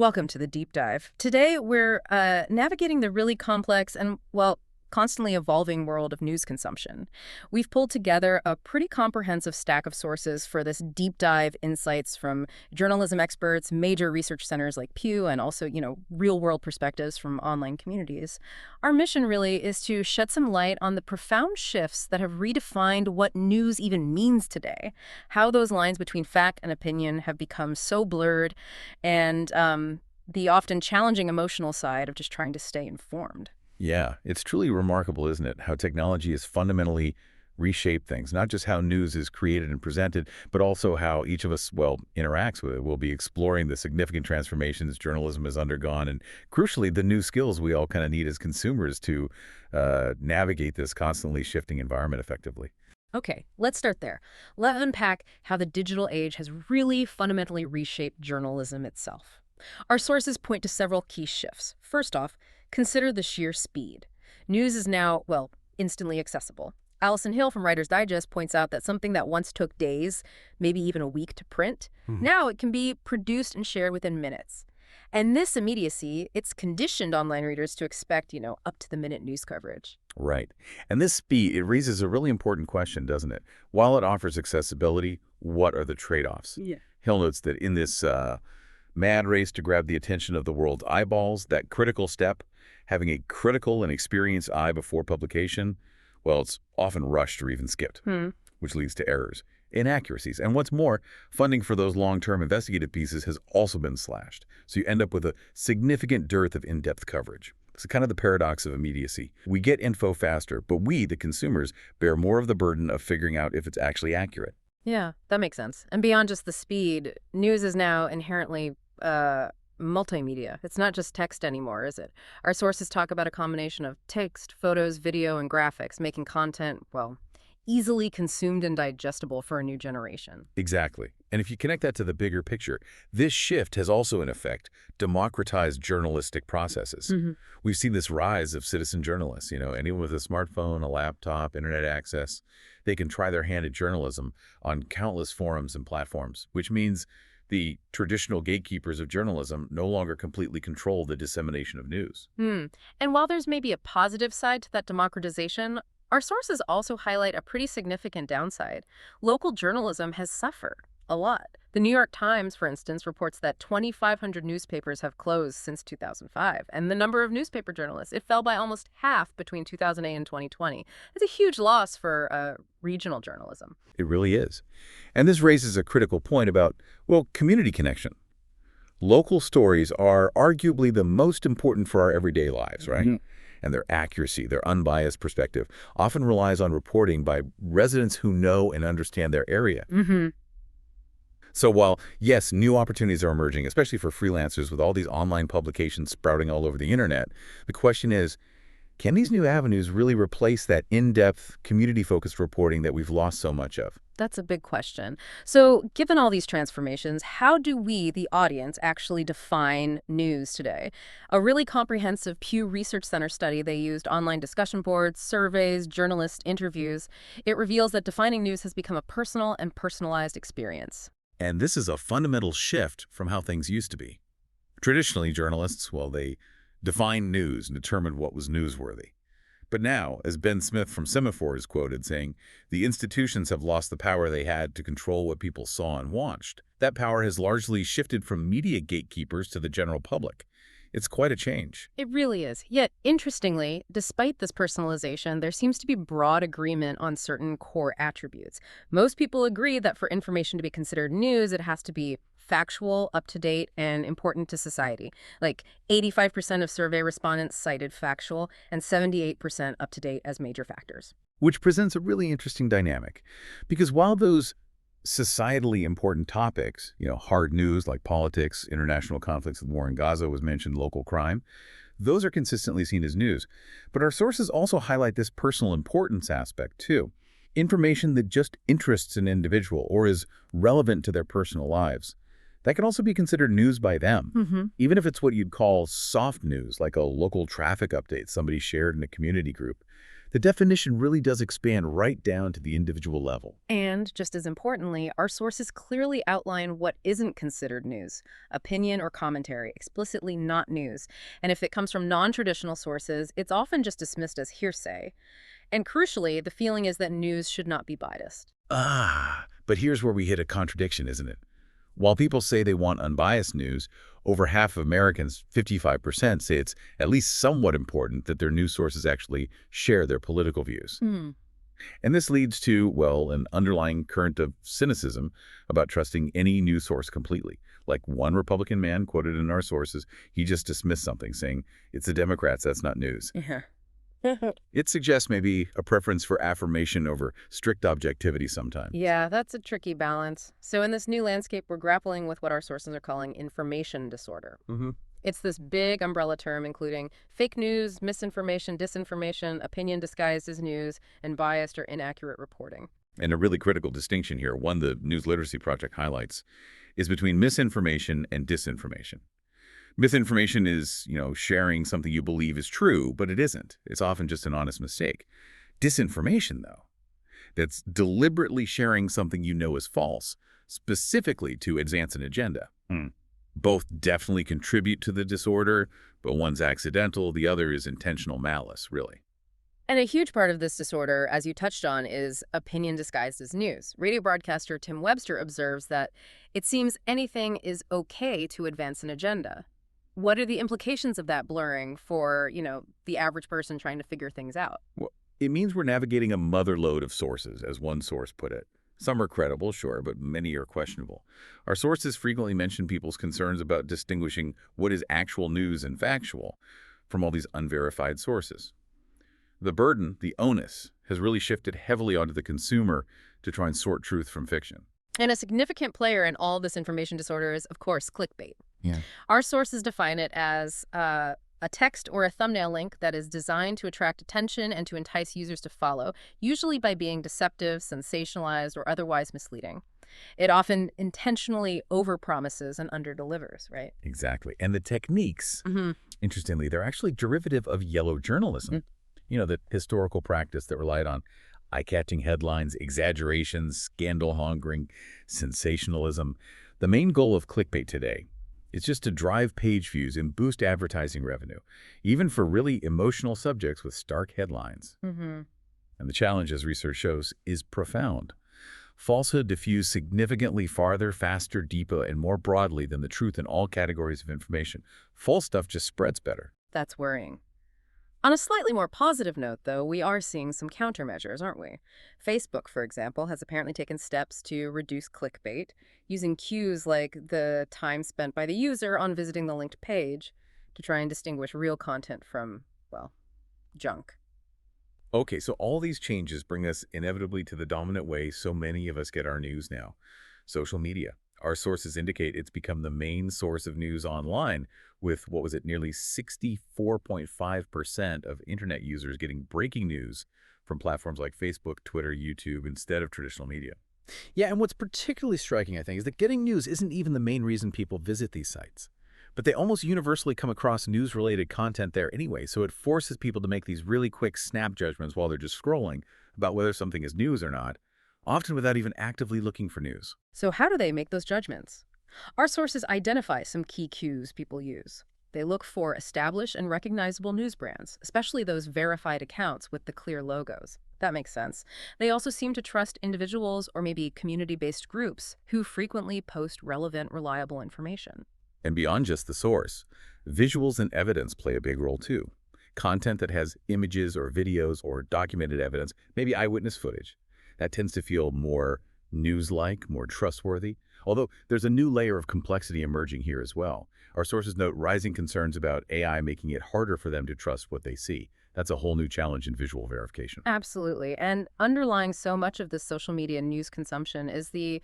Welcome to the deep dive. Today, we're navigating the really complex and, well, constantly evolving world of news consumption. We've pulled together a pretty comprehensive stack of sources for this deep dive insights from journalism experts, major research centers like Pew, and also, real world perspectives from online communities. Our mission really is to shed some light on the profound shifts that have redefined what news even means today, how those lines between fact and opinion have become so blurred, and the often challenging emotional side of just trying to stay informed. Yeah, it's truly remarkable, isn't it? How technology has fundamentally reshaped things, not just how news is created and presented, but also how each of us, well, interacts with it. We'll be exploring the significant transformations journalism has undergone and, crucially, the new skills we all kind of need as consumers to navigate this constantly shifting environment effectively. Okay, let's start there. Let's unpack how the digital age has really fundamentally reshaped journalism itself. Our sources point to several key shifts. First off, consider the sheer speed. News is now, well, instantly accessible. Allison Hill from Writer's Digest points out that something that once took days, maybe even a week to print, now it can be produced and shared within minutes. And this immediacy, it's conditioned online readers to expect, up-to-the-minute news coverage. Right. And this speed, it raises a really important question, doesn't it? While it offers accessibility, what are the trade-offs? Yeah. Hill notes that in this mad race to grab the attention of the world's eyeballs, that critical step, having a critical and experienced eye before publication, well, it's often rushed or even skipped, which leads to errors, inaccuracies. And what's more, funding for those long-term investigative pieces has also been slashed. So you end up with a significant dearth of in-depth coverage. It's kind of the paradox of immediacy. We get info faster, but we, the consumers, bear more of the burden of figuring out if it's actually accurate. Yeah, that makes sense. And beyond just the speed, news is now inherently multimedia. It's not just text anymore, is it? Our sources talk about a combination of text, photos, video, and graphics, making content, well, easily consumed and digestible for a new generation. Exactly. And if you connect that to the bigger picture, this shift has also, in effect, democratized journalistic processes. We've seen this rise of citizen journalists, anyone with a smartphone, a laptop, internet access, they can try their hand at journalism on countless forums and platforms, which means the traditional gatekeepers of journalism no longer completely control the dissemination of news. And while there's maybe a positive side to that democratization, our sources also highlight a pretty significant downside. Local journalism has suffered a lot. The New York Times, for instance, reports that 2,500 newspapers have closed since 2005, and the number of newspaper journalists, it fell by almost half between 2008 and 2020. It's a huge loss for regional journalism. It really is. And this raises a critical point about, well, community connection. Local stories are arguably the most important for our everyday lives, right? And their accuracy, their unbiased perspective, often relies on reporting by residents who know and understand their area. So while, yes, new opportunities are emerging, especially for freelancers with all these online publications sprouting all over the internet, the question is, can these new avenues really replace that in-depth, community-focused reporting that we've lost so much of? That's a big question. So, given all these transformations, how do we, the audience, actually define news today? A really comprehensive Pew Research Center study, they used online discussion boards, surveys, journalist interviews. It reveals that defining news has become a personal and personalized experience. And this is a fundamental shift from how things used to be. Traditionally, journalists, well, they defined news and determined what was newsworthy. But now, as Ben Smith from Semaphore is quoted saying, the institutions have lost the power they had to control what people saw and watched. That power has largely shifted from media gatekeepers to the general public. It's quite a change. It really is. Yet, interestingly, despite this personalization, there seems to be broad agreement on certain core attributes. Most people agree that for information to be considered news, it has to be factual, up-to-date, and important to society. Like 85% of survey respondents cited factual and 78% up-to-date as major factors. Which presents a really interesting dynamic. Because while those societally important topics, hard news like politics, international conflicts, the war in Gaza was mentioned, local crime, those are consistently seen as news. But our sources also highlight this personal importance aspect too. Information that just interests an individual or is relevant to their personal lives. That can also be considered news by them, even if it's what you'd call soft news, like a local traffic update somebody shared in a community group. The definition really does expand right down to the individual level. And, just as importantly, our sources clearly outline what isn't considered news, opinion or commentary, explicitly not news. And if it comes from non-traditional sources, it's often just dismissed as hearsay. And crucially, the feeling is that news should not be biased. But here's where we hit a contradiction, isn't it? While people say they want unbiased news, over half of Americans, 55%, say it's at least somewhat important that their news sources actually share their political views. And this leads to, well, an underlying current of cynicism about trusting any news source completely. Like one Republican man quoted in our sources, he just dismissed something, saying, "It's the Democrats, that's not news." Yeah. It suggests maybe a preference for affirmation over strict objectivity sometimes. Yeah, that's a tricky balance. So in this new landscape, we're grappling with what our sources are calling information disorder. It's this big umbrella term including fake news, misinformation, disinformation, opinion disguised as news, and biased or inaccurate reporting. And a really critical distinction here, one the News Literacy Project highlights, is between misinformation and disinformation. Misinformation is, sharing something you believe is true, but it isn't. It's often just an honest mistake. Disinformation, though, that's deliberately sharing something you know is false, specifically to advance an agenda. Both definitely contribute to the disorder, but one's accidental, the other is intentional malice, really. And a huge part of this disorder, as you touched on, is opinion disguised as news. Radio broadcaster Tim Webster observes that it seems anything is okay to advance an agenda. What are the implications of that blurring for, the average person trying to figure things out? Well, it means we're navigating a motherlode of sources, as one source put it. Some are credible, sure, but many are questionable. Our sources frequently mention people's concerns about distinguishing what is actual news and factual from all these unverified sources. The burden, the onus, has really shifted heavily onto the consumer to try and sort truth from fiction. And a significant player in all this information disorder is, of course, clickbait. Yeah. Our sources define it as a text or a thumbnail link that is designed to attract attention and to entice users to follow, usually by being deceptive, sensationalized, or otherwise misleading. It often intentionally overpromises and underdelivers, right? Exactly. And the techniques, interestingly, they're actually derivative of yellow journalism. The historical practice that relied on eye-catching headlines, exaggerations, scandal-mongering, sensationalism. The main goal of clickbait today is just to drive page views and boost advertising revenue, even for really emotional subjects with stark headlines. And the challenge, as research shows, is profound. Falsehood diffused significantly farther, faster, deeper, and more broadly than the truth in all categories of information. False stuff just spreads better. That's worrying. On a slightly more positive note, though, we are seeing some countermeasures, aren't we? Facebook, for example, has apparently taken steps to reduce clickbait, using cues like the time spent by the user on visiting the linked page to try and distinguish real content from, junk. Okay, so all these changes bring us inevitably to the dominant way so many of us get our news now: social media. Our sources indicate it's become the main source of news online, with, nearly 64.5% of internet users getting breaking news from platforms like Facebook, Twitter, YouTube, instead of traditional media. Yeah, and what's particularly striking, I think, is that getting news isn't even the main reason people visit these sites. But they almost universally come across news-related content there anyway, so it forces people to make these really quick snap judgments while they're just scrolling about whether something is news or not, often without even actively looking for news. So how do they make those judgments? Our sources identify some key cues people use. They look for established and recognizable news brands, especially those verified accounts with the clear logos. That makes sense. They also seem to trust individuals or maybe community-based groups who frequently post relevant, reliable information. And beyond just the source, visuals and evidence play a big role too. Content that has images or videos or documented evidence, maybe eyewitness footage, that tends to feel more news-like, more trustworthy. Although there's a new layer of complexity emerging here as well. Our sources note rising concerns about AI making it harder for them to trust what they see. That's a whole new challenge in visual verification. Absolutely. And underlying so much of this social media news consumption is the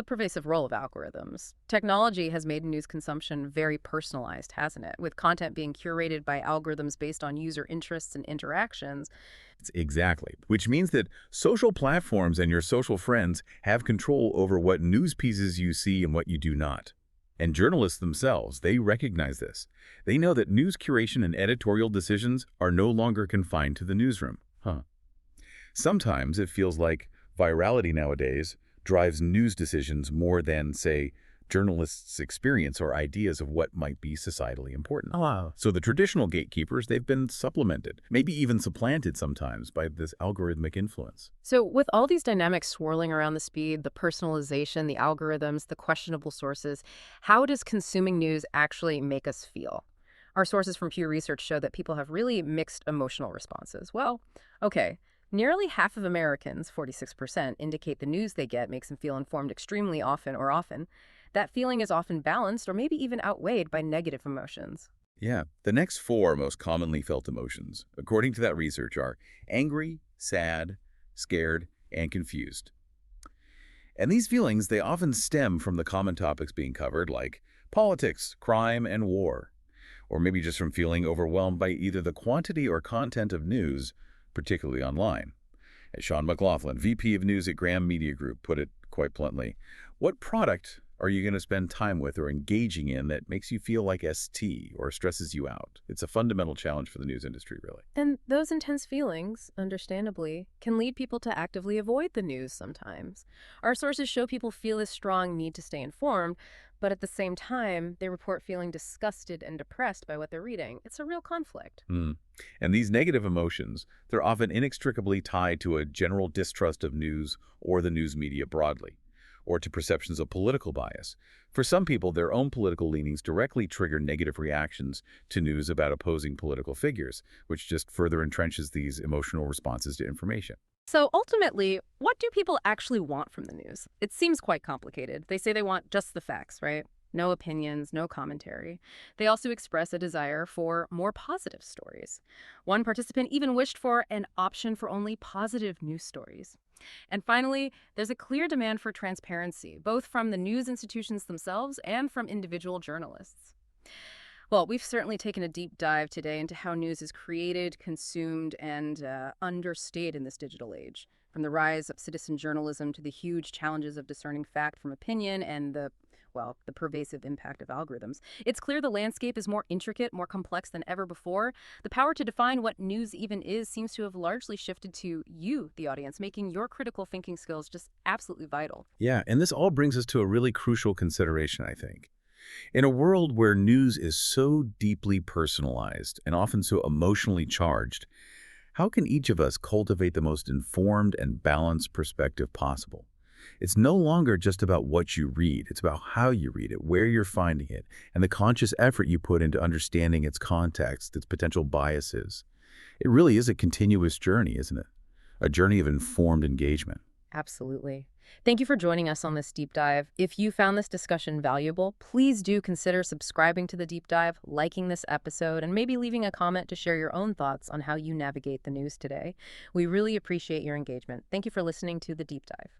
pervasive role of algorithms. Technology has made news consumption very personalized, hasn't it? With content being curated by algorithms based on user interests and interactions. Exactly. Which means that social platforms and your social friends have control over what news pieces you see and what you do not. And journalists themselves, they recognize this. They know that news curation and editorial decisions are no longer confined to the newsroom. Huh. Sometimes it feels like virality nowadays drives news decisions more than, say, journalists' experience or ideas of what might be societally important. Oh, wow. So the traditional gatekeepers, they've been supplemented, maybe even supplanted sometimes by this algorithmic influence. So with all these dynamics swirling around the speed, the personalization, the algorithms, the questionable sources, how does consuming news actually make us feel? Our sources from Pew Research show that people have really mixed emotional responses. Well, okay. Nearly half of Americans, 46%, indicate the news they get makes them feel informed extremely often or often. That feeling is often balanced or maybe even outweighed by negative emotions. Yeah, the next four most commonly felt emotions, according to that research, are angry, sad, scared, and confused. And these feelings, they often stem from the common topics being covered, like politics, crime, and war, or maybe just from feeling overwhelmed by either the quantity or content of news, particularly online. As Sean McLaughlin, VP of News at Graham Media Group, put it quite bluntly, what product are you going to spend time with or engaging in that makes you feel like ST or stresses you out? It's a fundamental challenge for the news industry, really. And those intense feelings, understandably, can lead people to actively avoid the news sometimes. Our sources show people feel a strong need to stay informed, but at the same time, they report feeling disgusted and depressed by what they're reading. It's a real conflict. And these negative emotions, they're often inextricably tied to a general distrust of news or the news media broadly, or to perceptions of political bias. For some people, their own political leanings directly trigger negative reactions to news about opposing political figures, which just further entrenches these emotional responses to information. So ultimately, what do people actually want from the news? It seems quite complicated. They say they want just the facts, right? No opinions, no commentary. They also express a desire for more positive stories. One participant even wished for an option for only positive news stories. And finally, there's a clear demand for transparency, both from the news institutions themselves and from individual journalists. Well, we've certainly taken a deep dive today into how news is created, consumed, and understated in this digital age. From the rise of citizen journalism to the huge challenges of discerning fact from opinion and the pervasive impact of algorithms. It's clear the landscape is more intricate, more complex than ever before. The power to define what news even is seems to have largely shifted to you, the audience, making your critical thinking skills just absolutely vital. Yeah, and this all brings us to a really crucial consideration, I think. In a world where news is so deeply personalized and often so emotionally charged, how can each of us cultivate the most informed and balanced perspective possible? It's no longer just about what you read. It's about how you read it, where you're finding it, and the conscious effort you put into understanding its context, its potential biases. It really is a continuous journey, isn't it? A journey of informed engagement. Absolutely. Thank you for joining us on this deep dive. If you found this discussion valuable, please do consider subscribing to the deep dive, liking this episode, and maybe leaving a comment to share your own thoughts on how you navigate the news today. We really appreciate your engagement. Thank you for listening to the deep dive.